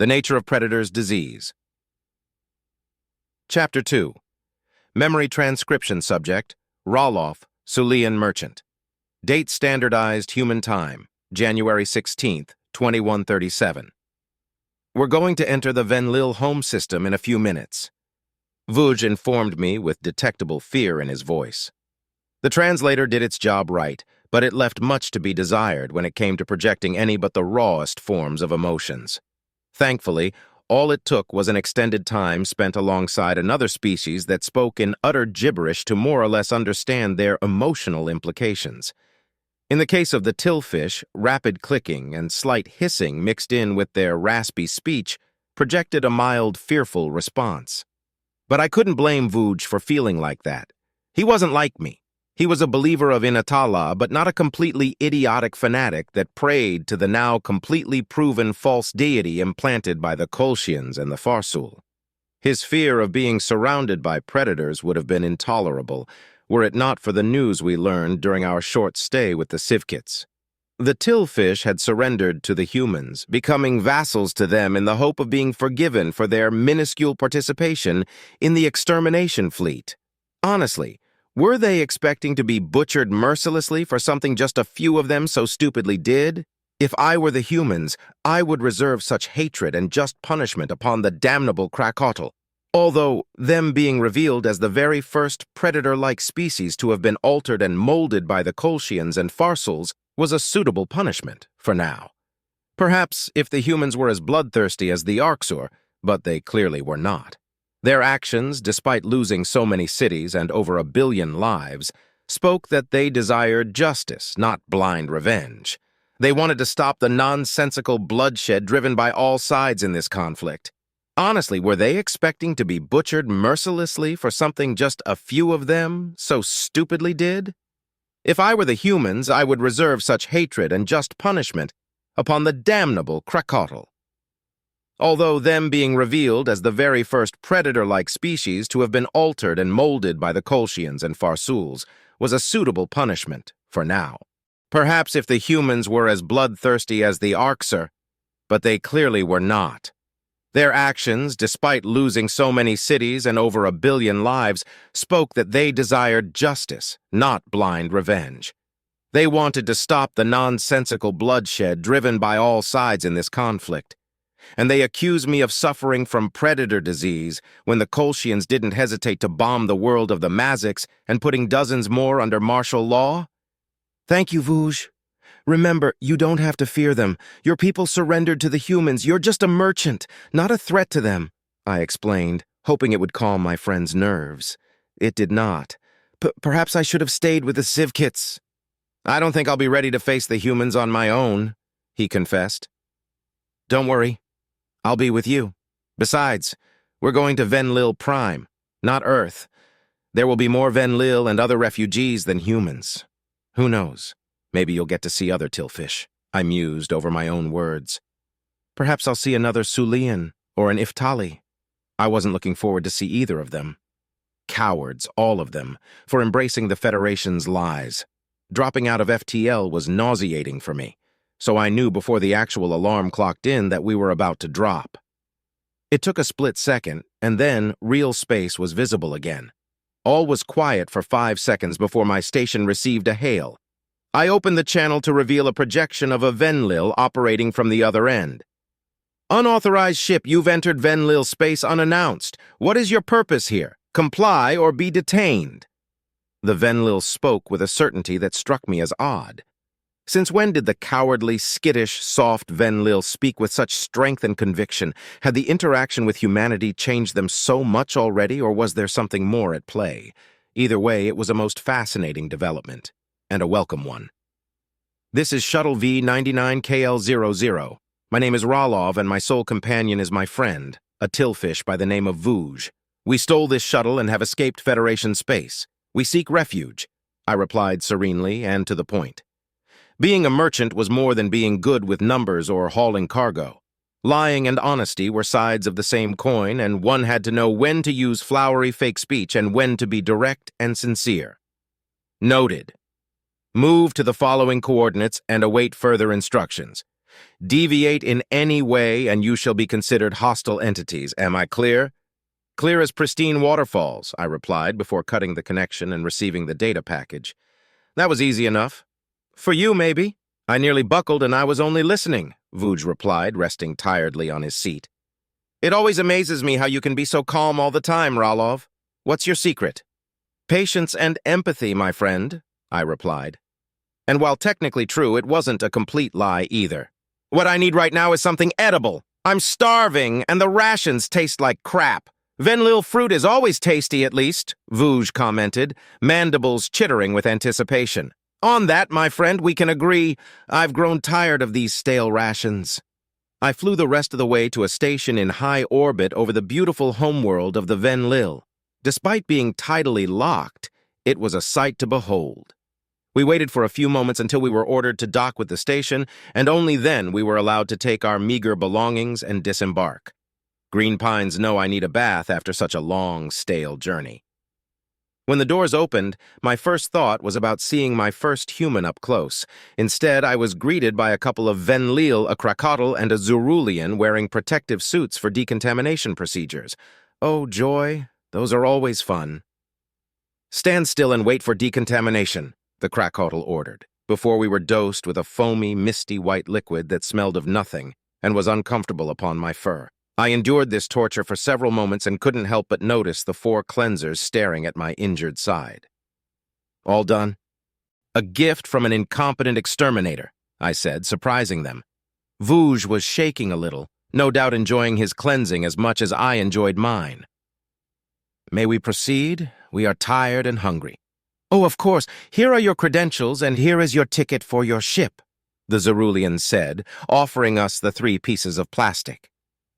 The Nature of Predators' Disease. Chapter 2. Memory Transcription Subject, Roloff, Sulian Merchant. Date Standardized Human Time, January 16th, 2137. We're going to enter the Venlil home system in a few minutes. Vuj informed me with detectable fear in his voice. The translator did its job right, but it left much to be desired when it came to projecting any but the rawest forms of emotions. Thankfully, all it took was an extended time spent alongside another species that spoke in utter gibberish to more or less understand their emotional implications. In the case of the tillfish, rapid clicking and slight hissing mixed in with their raspy speech projected a mild, fearful response. But I couldn't blame Vuj for feeling like that. He wasn't like me. He was a believer of Inatala, but not a completely idiotic fanatic that prayed to the now completely proven false deity implanted by the Kolshians and the Farsul. His fear of being surrounded by predators would have been intolerable, were it not for the news we learned during our short stay with the Sivkits. The tillfish had surrendered to the humans, becoming vassals to them in the hope of being forgiven for their minuscule participation in the extermination fleet. Honestly, were they expecting to be butchered mercilessly for something just a few of them so stupidly did? If I were the humans, I would reserve such hatred and just punishment upon the damnable Krakatl, although them being revealed as the very first predator-like species to have been altered and molded by the Kolshians and Farsuls was a suitable punishment, for now. Perhaps if the humans were as bloodthirsty as the Arksur, but they clearly were not. Their actions, despite losing so many cities and over 1 billion lives, spoke that they desired justice, not blind revenge. They wanted to stop the nonsensical bloodshed driven by all sides in this conflict. Honestly, were they expecting to be butchered mercilessly for something just a few of them so stupidly did? If I were the humans, I would reserve such hatred and just punishment upon the damnable Krakatl. Although them being revealed as the very first predator-like species to have been altered and molded by the Kolshians and Farsuls was a suitable punishment, for now. Perhaps if the humans were as bloodthirsty as the Arksur, but they clearly were not. Their actions, despite losing so many cities and over 1 billion lives, spoke that they desired justice, not blind revenge. They wanted to stop the nonsensical bloodshed driven by all sides in this conflict. And they accuse me of suffering from predator disease when the Kolshians didn't hesitate to bomb the world of the Maziks and putting dozens more under martial law? Thank you, Vuj. Remember, you don't have to fear them. Your people surrendered to the humans. You're just a merchant, not a threat to them, I explained, hoping it would calm my friend's nerves. It did not. Perhaps I should have stayed with the Sivkits. I don't think I'll be ready to face the humans on my own, he confessed. Don't worry. I'll be with you. Besides, we're going to Venlil Prime, not Earth. There will be more Venlil and other refugees than humans. Who knows? Maybe you'll get to see other tillfish. I mused over my own words. Perhaps I'll see another Sulian or an Iftali. I wasn't looking forward to see either of them. Cowards, all of them, for embracing the Federation's lies. Dropping out of FTL was nauseating for me, so I knew before the actual alarm clocked in that we were about to drop. It took a split second, and then real space was visible again. All was quiet for 5 seconds before my station received a hail. I opened the channel to reveal a projection of a Venlil operating from the other end. Unauthorized ship, you've entered Venlil space unannounced. What is your purpose here? Comply or be detained. The Venlil spoke with a certainty that struck me as odd. Since when did the cowardly, skittish, soft Venlil speak with such strength and conviction? Had the interaction with humanity changed them so much already, or was there something more at play? Either way, it was a most fascinating development, and a welcome one. This is Shuttle V99KL00. My name is Roloff, and my sole companion is my friend, a tillfish by the name of Vuj. We stole this shuttle and have escaped Federation space. We seek refuge, I replied serenely and to the point. Being a merchant was more than being good with numbers or hauling cargo. Lying and honesty were sides of the same coin, and one had to know when to use flowery fake speech and when to be direct and sincere. Noted. Move to the following coordinates and await further instructions. Deviate in any way and you shall be considered hostile entities. Am I clear? Clear as pristine waterfalls, I replied before cutting the connection and receiving the data package. That was easy enough. For you, maybe. I nearly buckled and I was only listening, Vuj replied, resting tiredly on his seat. It always amazes me how you can be so calm all the time, Ralov. What's your secret? Patience and empathy, my friend, I replied. And while technically true, it wasn't a complete lie either. What I need right now is something edible. I'm starving, and the rations taste like crap. Venlil fruit is always tasty, at least, Vuj commented, mandibles chittering with anticipation. On that, my friend, we can agree. I've grown tired of these stale rations. I flew the rest of the way to a station in high orbit over the beautiful homeworld of the Venlil. Despite being tidally locked, it was a sight to behold. We waited for a few moments until we were ordered to dock with the station, and only then we were allowed to take our meager belongings and disembark. Green Pines know I need a bath after such a long, stale journey. When the doors opened, my first thought was about seeing my first human up close. Instead, I was greeted by a couple of Venlil, a Krakatl, and a Zerulean wearing protective suits for decontamination procedures. Oh, joy, those are always fun. Stand still and wait for decontamination, the Krakatl ordered, before we were dosed with a foamy, misty white liquid that smelled of nothing and was uncomfortable upon my fur. I endured this torture for several moments and couldn't help but notice the 4 cleansers staring at my injured side. All done? A gift from an incompetent exterminator, I said, surprising them. Vuj was shaking a little, no doubt enjoying his cleansing as much as I enjoyed mine. May we proceed? We are tired and hungry. Oh, of course, here are your credentials and here is your ticket for your ship, the Zerulean said, offering us the 3 pieces of plastic.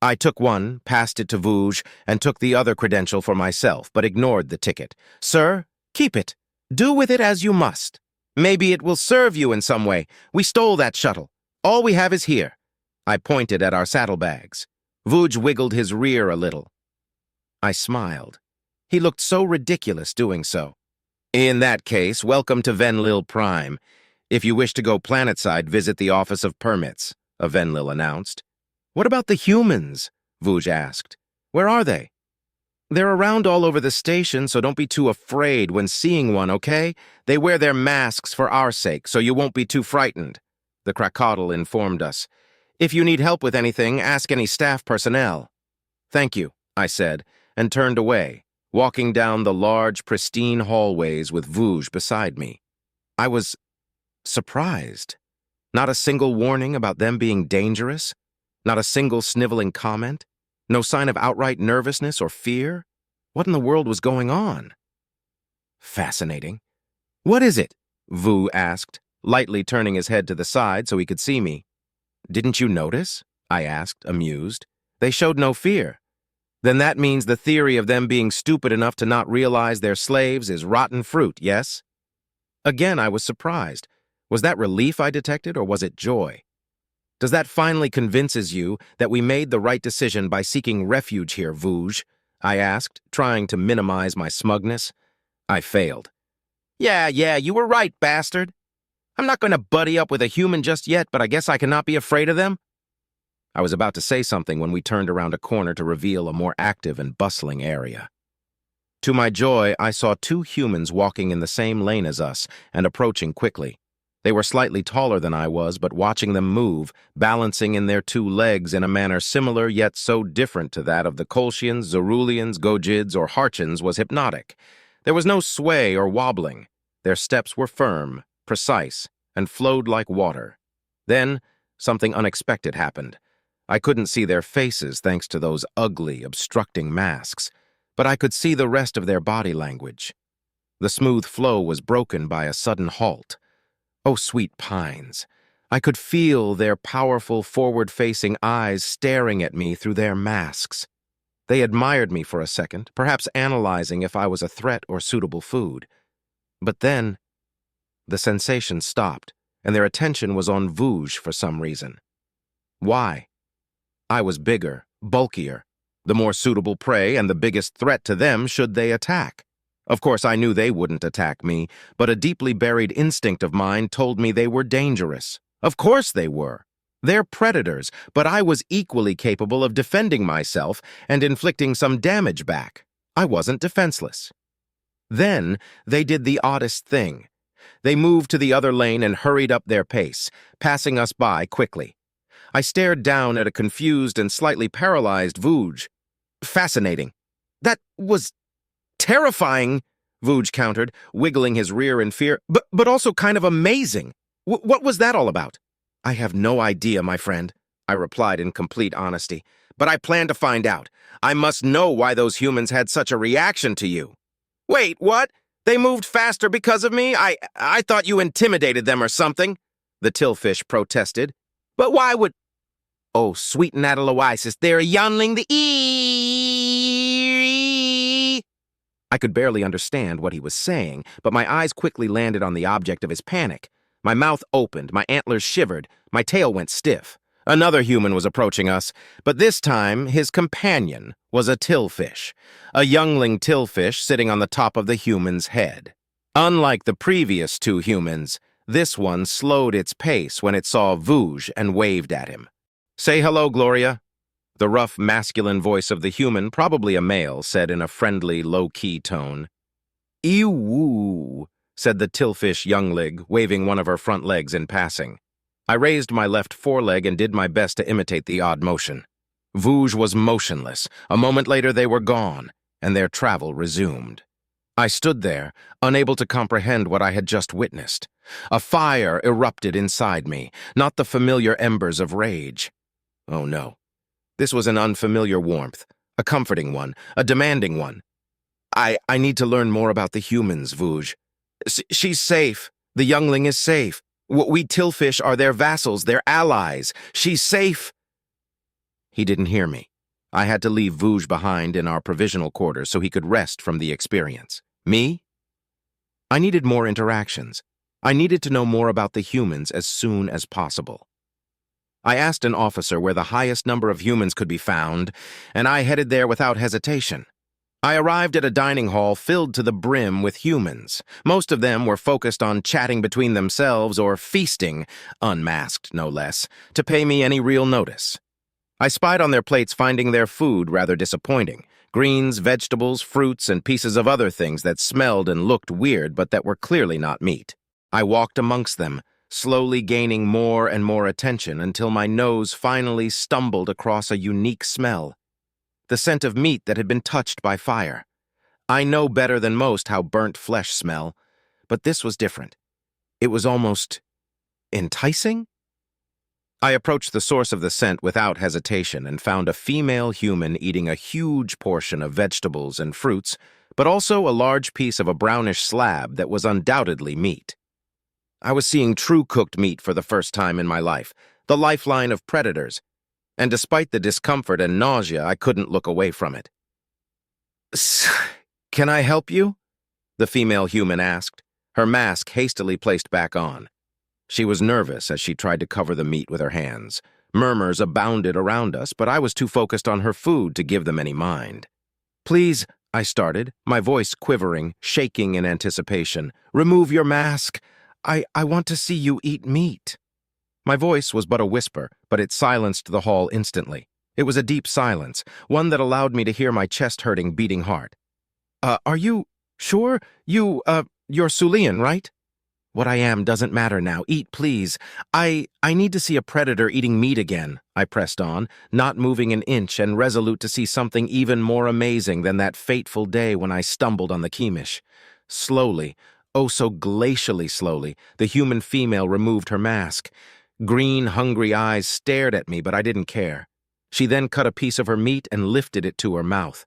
I took one, passed it to Vuj, and took the other credential for myself, but ignored the ticket. Sir, keep it. Do with it as you must. Maybe it will serve you in some way. We stole that shuttle. All we have is here. I pointed at our saddlebags. Vuj wiggled his rear a little. I smiled. He looked so ridiculous doing so. In that case, welcome to Venlil Prime. If you wish to go planetside, visit the Office of Permits, a Venlil announced. What about the humans? Vuj asked. Where are they? They're around all over the station, so don't be too afraid when seeing one, okay? They wear their masks for our sake, so you won't be too frightened, the Krakatl informed us. If you need help with anything, ask any staff personnel. Thank you, I said, and turned away, walking down the large, pristine hallways with Vuj beside me. I was surprised. Not a single warning about them being dangerous. Not a single sniveling comment? No sign of outright nervousness or fear? What in the world was going on? Fascinating. What is it? Vu asked, lightly turning his head to the side so he could see me. Didn't you notice? I asked, amused. They showed no fear. Then that means the theory of them being stupid enough to not realize they're slaves is rotten fruit, yes? Again, I was surprised. Was that relief I detected, or was it joy? Does that finally convinces you that we made the right decision by seeking refuge here, Vuj? I asked, trying to minimize my smugness. I failed. Yeah, you were right, bastard. I'm not going to buddy up with a human just yet, but I guess I cannot be afraid of them. I was about to say something when we turned around a corner to reveal a more active and bustling area. To my joy, I saw 2 humans walking in the same lane as us and approaching quickly. They were slightly taller than I was, but watching them move, balancing in their 2 legs in a manner similar yet so different to that of the Kolshians, Zeruleans, Gojids, or Harchins was hypnotic. There was no sway or wobbling. Their steps were firm, precise, and flowed like water. Then, something unexpected happened. I couldn't see their faces thanks to those ugly, obstructing masks, but I could see the rest of their body language. The smooth flow was broken by a sudden halt. Oh, sweet pines. I could feel their powerful, forward-facing eyes staring at me through their masks. They admired me for a second, perhaps analyzing if I was a threat or suitable food. But then, the sensation stopped, and their attention was on Vuj for some reason. Why? I was bigger, bulkier, the more suitable prey and the biggest threat to them should they attack. Of course, I knew they wouldn't attack me, but a deeply buried instinct of mine told me they were dangerous. Of course they were. They're predators, but I was equally capable of defending myself and inflicting some damage back. I wasn't defenseless. Then they did the oddest thing. They moved to the other lane and hurried up their pace, passing us by quickly. I stared down at a confused and slightly paralyzed Vuj. Fascinating. That was terrifying, Vuj countered, wiggling his rear in fear, but also kind of amazing. What was that all about? I have no idea, my friend, I replied in complete honesty, but I plan to find out. I must know why those humans had such a reaction to you. Wait, what? They moved faster because of me? I thought you intimidated them or something, the tillfish protested. But why would... Oh, sweet Nataloisis, they're youngling the e. I could barely understand what he was saying, but my eyes quickly landed on the object of his panic. My mouth opened, my antlers shivered, my tail went stiff. Another human was approaching us, but this time his companion was a tillfish, a youngling tillfish sitting on the top of the human's head. Unlike the previous two humans, this one slowed its pace when it saw Vuj and waved at him. Say hello, Gloria, the rough, masculine voice of the human, probably a male, said in a friendly, low-key tone. Ew, said the tillfish youngling, waving one of her front legs in passing. I raised my left foreleg and did my best to imitate the odd motion. Vuj was motionless. A moment later they were gone, and their travel resumed. I stood there, unable to comprehend what I had just witnessed. A fire erupted inside me, not the familiar embers of rage. Oh no. This was an unfamiliar warmth, a comforting one, a demanding one. I need to learn more about the humans, Vuj. She's safe. The youngling is safe. We tillfish are their vassals, their allies. She's safe. He didn't hear me. I had to leave Vuj behind in our provisional quarters so he could rest from the experience. Me? I needed more interactions. I needed to know more about the humans as soon as possible. I asked an officer where the highest number of humans could be found, and I headed there without hesitation. I arrived at a dining hall filled to the brim with humans. Most of them were focused on chatting between themselves or feasting, unmasked no less, to pay me any real notice. I spied on their plates finding their food rather disappointing. Greens, vegetables, fruits, and pieces of other things that smelled and looked weird but that were clearly not meat. I walked amongst them, slowly gaining more and more attention until my nose finally stumbled across a unique smell. The scent of meat that had been touched by fire. I know better than most how burnt flesh smell, but this was different. It was almost enticing? I approached the source of the scent without hesitation and found a female human eating a huge portion of vegetables and fruits, but also a large piece of a brownish slab that was undoubtedly meat. I was seeing true cooked meat for the first time in my life, the lifeline of predators, and despite the discomfort and nausea, I couldn't look away from it. Can I help you? The female human asked, her mask hastily placed back on. She was nervous as she tried to cover the meat with her hands. Murmurs abounded around us, but I was too focused on her food to give them any mind. Please, I started, my voice quivering, shaking in anticipation. Remove your mask. I want to see you eat meat. My voice was but a whisper, but it silenced the hall instantly. It was a deep silence, one that allowed me to hear my chest-hurting, beating heart. Are you sure? You're Sulian, right? What I am doesn't matter now. Eat, please. I need to see a predator eating meat again, I pressed on, not moving an inch and resolute to see something even more amazing than that fateful day when I stumbled on the Kiemish. Slowly, oh so glacially slowly, the human female removed her mask. Green, hungry eyes stared at me, but I didn't care. She then cut a piece of her meat and lifted it to her mouth.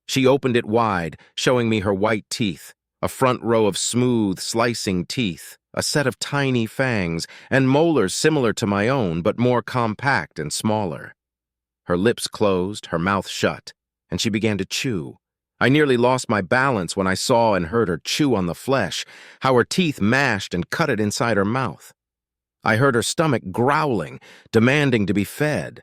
She opened it wide, showing me her white teeth, a front row of smooth, slicing teeth, a set of tiny fangs, and molars similar to my own, but more compact and smaller. Her lips closed, her mouth shut, and she began to chew. I nearly lost my balance when I saw and heard her chew on the flesh, how her teeth mashed and cut it inside her mouth. I heard her stomach growling, demanding to be fed.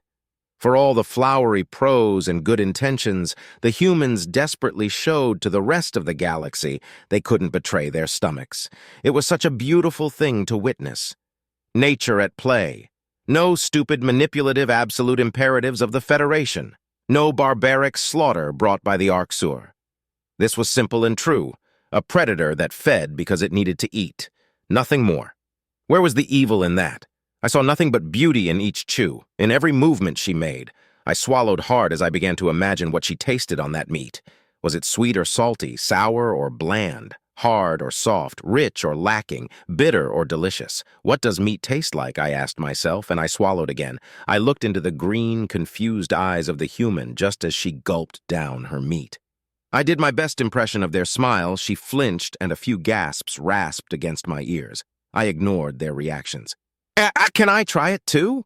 For all the flowery prose and good intentions, the humans desperately showed to the rest of the galaxy they couldn't betray their stomachs. It was such a beautiful thing to witness. Nature at play, No stupid, manipulative, absolute imperatives of the Federation. No barbaric slaughter brought by the Arksur. This was simple and true. A predator that fed because it needed to eat. Nothing more. Where was the evil in that? I saw nothing but beauty in each chew, in every movement she made. I swallowed hard as I began to imagine what she tasted on that meat. Was it sweet or salty, sour or bland, hard or soft, rich or lacking, bitter or delicious? What does meat taste like, I asked myself, and I swallowed again. I looked into the green, confused eyes of the human just as she gulped down her meat. I did my best impression of their smile. She flinched, and a few gasps rasped against my ears. I ignored their reactions. Can I try it too?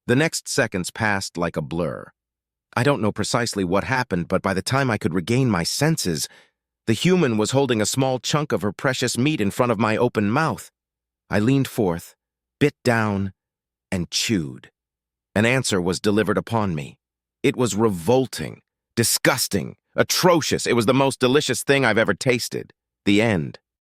The next seconds passed like a blur. I don't know precisely what happened, but by the time I could regain my senses, the human was holding a small chunk of her precious meat in front of my open mouth. I leaned forth, bit down, and chewed. An answer was delivered upon me. It was revolting, disgusting, atrocious. It was the most delicious thing I've ever tasted. The end.